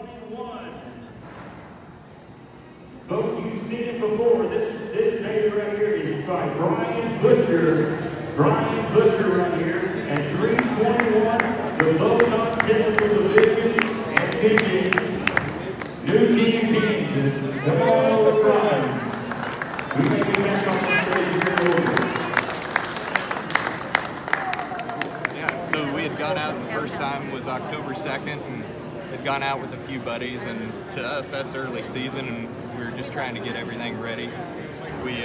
321. Folks, you've seen it before. This baby right here is by Brian Butcher. Brian Butcher right here at 321, the low non-typical division, and thinking new champions. Come on, Brian. We may be back on the stage here. Yeah, so we had gone out the first time was October 2nd and had gone out with a few buddies, and to us that's early season and we were just trying to get everything ready. We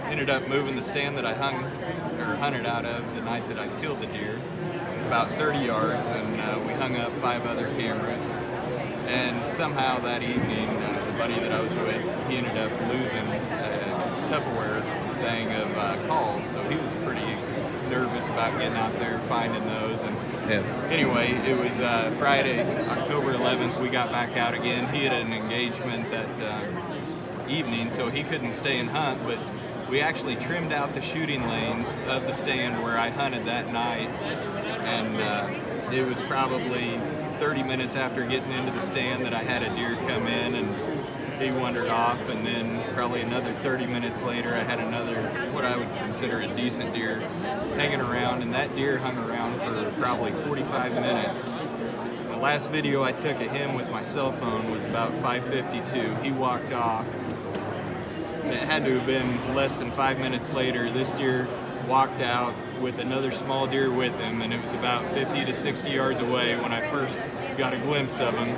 ended up moving the stand that I hunted out of the night that I killed the deer about 30 yards, and we hung up 5 other cameras. And somehow that evening, the buddy that I was with, he ended up losing a Tupperware thing of calls, so he was pretty nervous about getting out there finding those. And anyway, it was Friday, October 11th, we got back out again. He had an engagement that evening, so he couldn't stay and hunt, but we actually trimmed out the shooting lanes of the stand where I hunted that night, and it was probably 30 minutes after getting into the stand that I had a deer come in and he wandered off, and then probably another 30 minutes later I had another, what I would consider a decent deer, hanging around, and that deer hung around for probably 45 minutes. The last video I took of him with my cell phone was about 5:52. He walked off. And it had to have been less than 5 minutes later. This deer walked out with another small deer with him, and it was about 50 to 60 yards away when I first got a glimpse of him.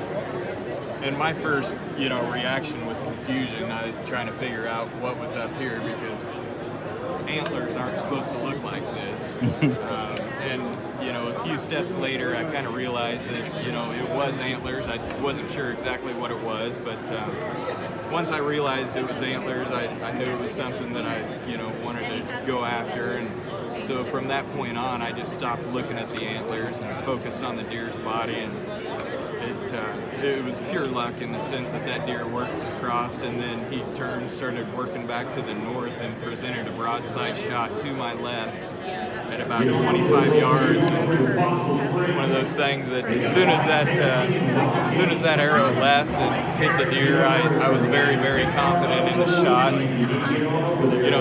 And my first, reaction was confusion. I was trying to figure out what was up here because antlers aren't supposed to look like this. And a few steps later, I kind of realized that, it was antlers. I wasn't sure exactly what it was, but once I realized it was antlers, I knew it was something that I, wanted to go after. And so from that point on, I just stopped looking at the antlers and focused on the deer's body. And it was pure luck in the sense that that deer worked across, and then he turned, started working back to the north, and presented a broadside shot to my left at about 25 yards. And one of those things that as soon as that arrow left and hit the deer, I was very, very confident in the shot.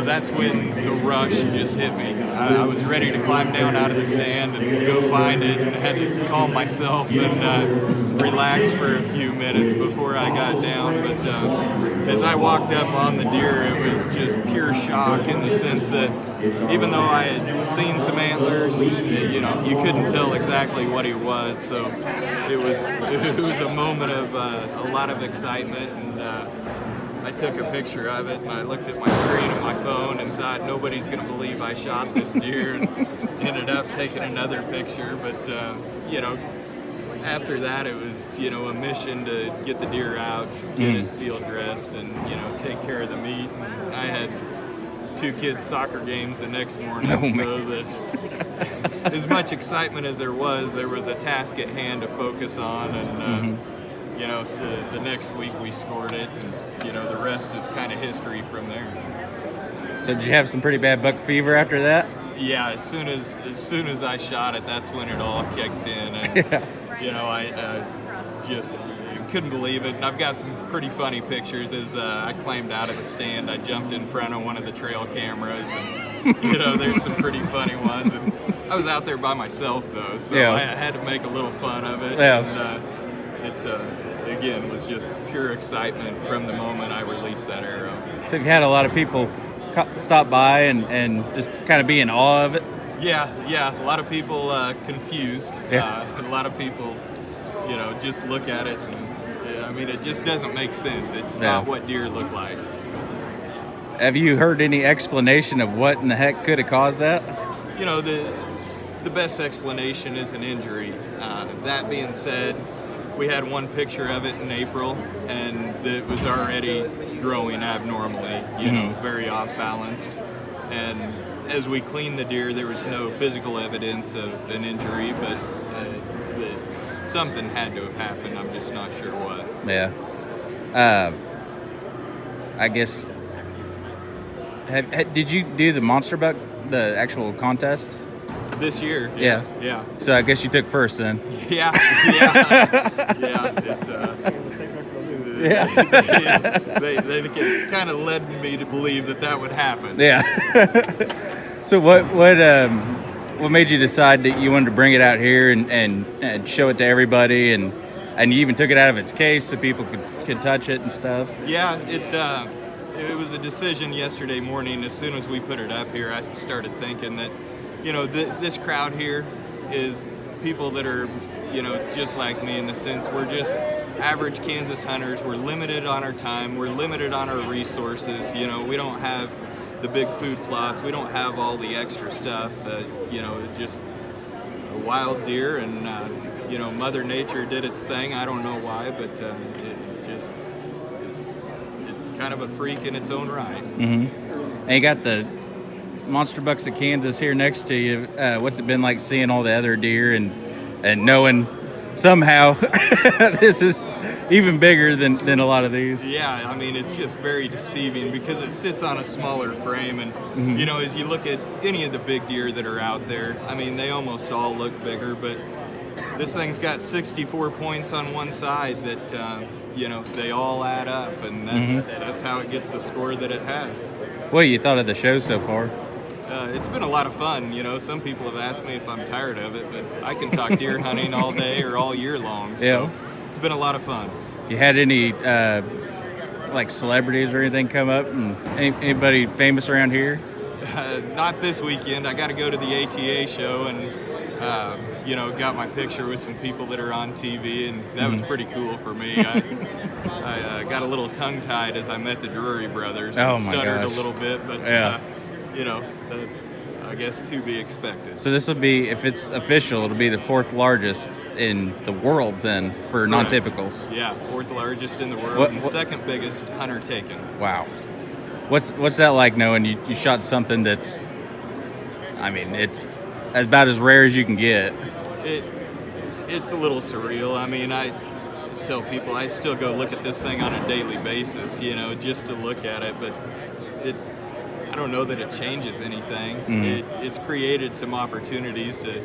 That's when the rush just hit me. I was ready to climb down out of the stand and go find it, and had to calm myself and relax for a few minutes before I got down. But as I walked up on the deer, it was just pure shock in the sense that even though I had seen some antlers, you couldn't tell exactly what he was. So it was a moment of a lot of excitement, and I took a picture of it, and I looked at my screen of my phone and thought nobody's going to believe I shot this deer, and ended up taking another picture. But after that, it was a mission to get the deer out, get it field dressed, and take care of the meat. And I had 2 kids' soccer games the next morning, as much excitement as there was a task at hand to focus on. And the next week we scored it, and the rest is kind of history from there. So did you have some pretty bad buck fever after that? Yeah, as soon as I shot it, that's when it all kicked in, and I just couldn't believe it. And I've got some pretty funny pictures. As I climbed out of the stand, I jumped in front of one of the trail cameras, and there's some pretty funny ones. And I was out there by myself though, so I had to make a little fun of it. And it again was just pure excitement from the moment I released that arrow. So you had a lot of people stop by and just kind of be in awe of it? Yeah, a lot of people confused. A lot of people, just look at it and, it just doesn't make sense. It's not what deer look like. Have you heard any explanation of what in the heck could have caused that? The best explanation is an injury. That being said, we had one picture of it in April, and it was already growing abnormally, very off balanced. And as we cleaned the deer, there was no physical evidence of an injury, but something had to have happened. I'm just not sure what. Yeah. I guess, did you do the monster buck, the actual contest? This year. Yeah. Yeah. So I guess you took first then. Yeah. They kind of led me to believe that would happen. Yeah. So what made you decide that you wanted to bring it out here and show it to everybody, and you even took it out of its case so people could touch it and stuff? Yeah, it was a decision yesterday morning. As soon as we put it up here, I started thinking that, this crowd here is people that are, just like me, in the sense we're just average Kansas hunters. We're limited on our time. We're limited on our resources. We don't have the big food plots. We don't have all the extra stuff. Just a wild deer, and Mother Nature did its thing. I don't know why, but it's kind of a freak in its own right. Mm-hmm. And you got the Monster Bucks of Kansas here next to you. What's it been like seeing all the other deer and knowing somehow this is even bigger than a lot of these? Yeah, I mean, it's just very deceiving because it sits on a smaller frame, and as you look at any of the big deer that are out there, I mean, they almost all look bigger, but this thing's got 64 points on one side that they all add up, and that's how it gets the score that it has. What do you thought of the show so far? It's been a lot of fun. Some people have asked me if I'm tired of it, but I can talk deer hunting all day or all year long. So it's been a lot of fun. You had any like celebrities or anything come up, and anybody famous around here? Not this weekend. I got to go to the ATA show, and got my picture with some people that are on TV, and that was pretty cool for me. I got a little tongue-tied as I met the Drury brothers. Oh, and my stuttered gosh. a little bit, but I guess to be expected. So this will be, if it's official, it'll be the 4th largest in the world then for Correct. non-typicals. Yeah, 4th largest in the world, and second biggest hunter taken. Wow. What's that like knowing you shot something that's, I mean, it's about as rare as you can get? It's a little surreal. I mean, I tell people I still go look at this thing on a daily basis, just to look at it, but I don't know that it changes anything. It's created some opportunities to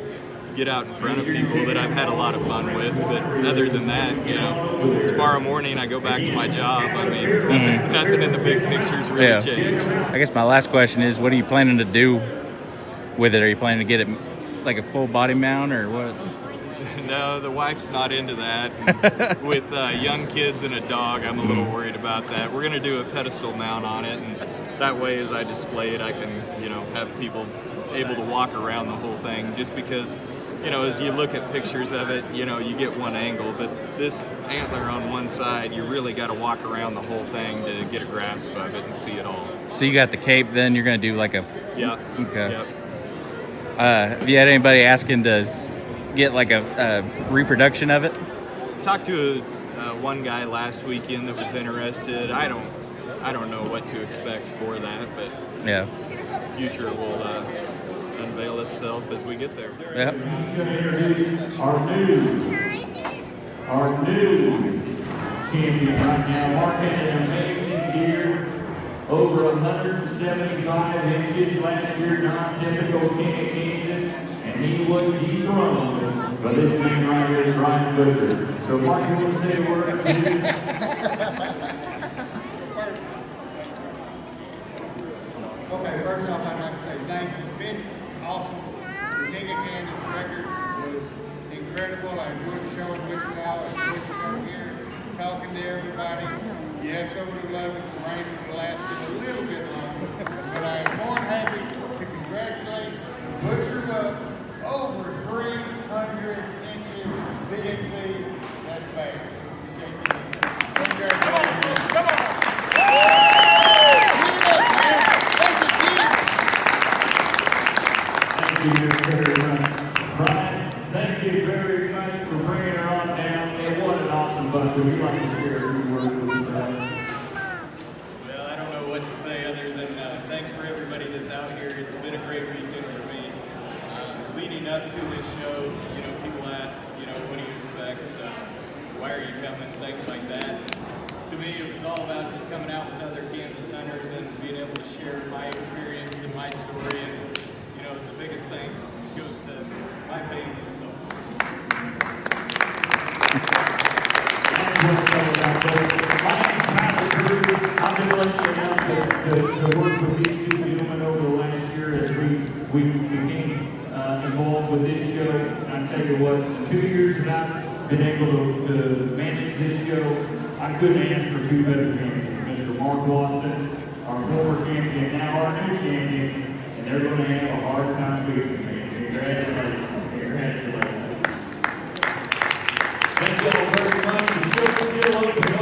get out in front of people that I've had a lot of fun with, but other than that, tomorrow morning I go back to my job. I mean, nothing in the big picture's really changed. I guess my last question is, what are you planning to do with it? Are you planning to get it like a full body mount or what? No, the wife's not into that. With young kids and a dog, I'm a little worried about that. We're going to do a pedestal mount on it, and that way as I display it, I can, have people able to walk around the whole thing, just because, as you look at pictures of it, you get one angle, but this antler on one side, you really got to walk around the whole thing to get a grasp of it and see it all. So you got the cape then, you're going to do like a... Yeah. Okay. Yep. Have you had anybody asking to get like a reproduction of it? Talked to one guy last weekend that was interested. I don't know what to expect for that, but yeah, future will unveil itself as we get there. Yep. He's going to introduce our new champion right now, marking an amazing deer, over 175 inches last year, non-typical King of Kansas, and he was dethroned by this man right here, Brian Butcher. So Mark, you want to say a word? Okay, first off, I'd like to say thanks. It's been awesome. The King of Kansas record was incredible. I enjoyed the show with you all. I enjoyed coming here, talking to everybody. Yes, I would have loved it if the rain would have lasted a little bit longer. But I am more than happy to congratulate Butcher Buck over 300 inches BNC. That's bad. Congratulations. Come on. Thank you very much. Brian, thank you very much for bringing her on down. It was an awesome buck. Would you like to share a few words with us, Brian? Well, I don't know what to say other than thanks for everybody that's out here. It's been a great weekend for me. Leading up to this show, people ask, what do you expect? Why are you coming? Things like that. To me, it was all about just coming out with other Kansas hunters and being able to share my experience and my story. And, the biggest things goes to my family. So. I've been lucky enough to work with these two gentlemen over the last year as we became involved with this show. And I tell you what, the 2 years that I've been able to manage this show, I couldn't ask for two better champions. Mr. Mark Watson, our former champion, now our new champion, and they're going to have a hard time beating me. Congratulations. Congratulations. Thank you all very much. The show's still open.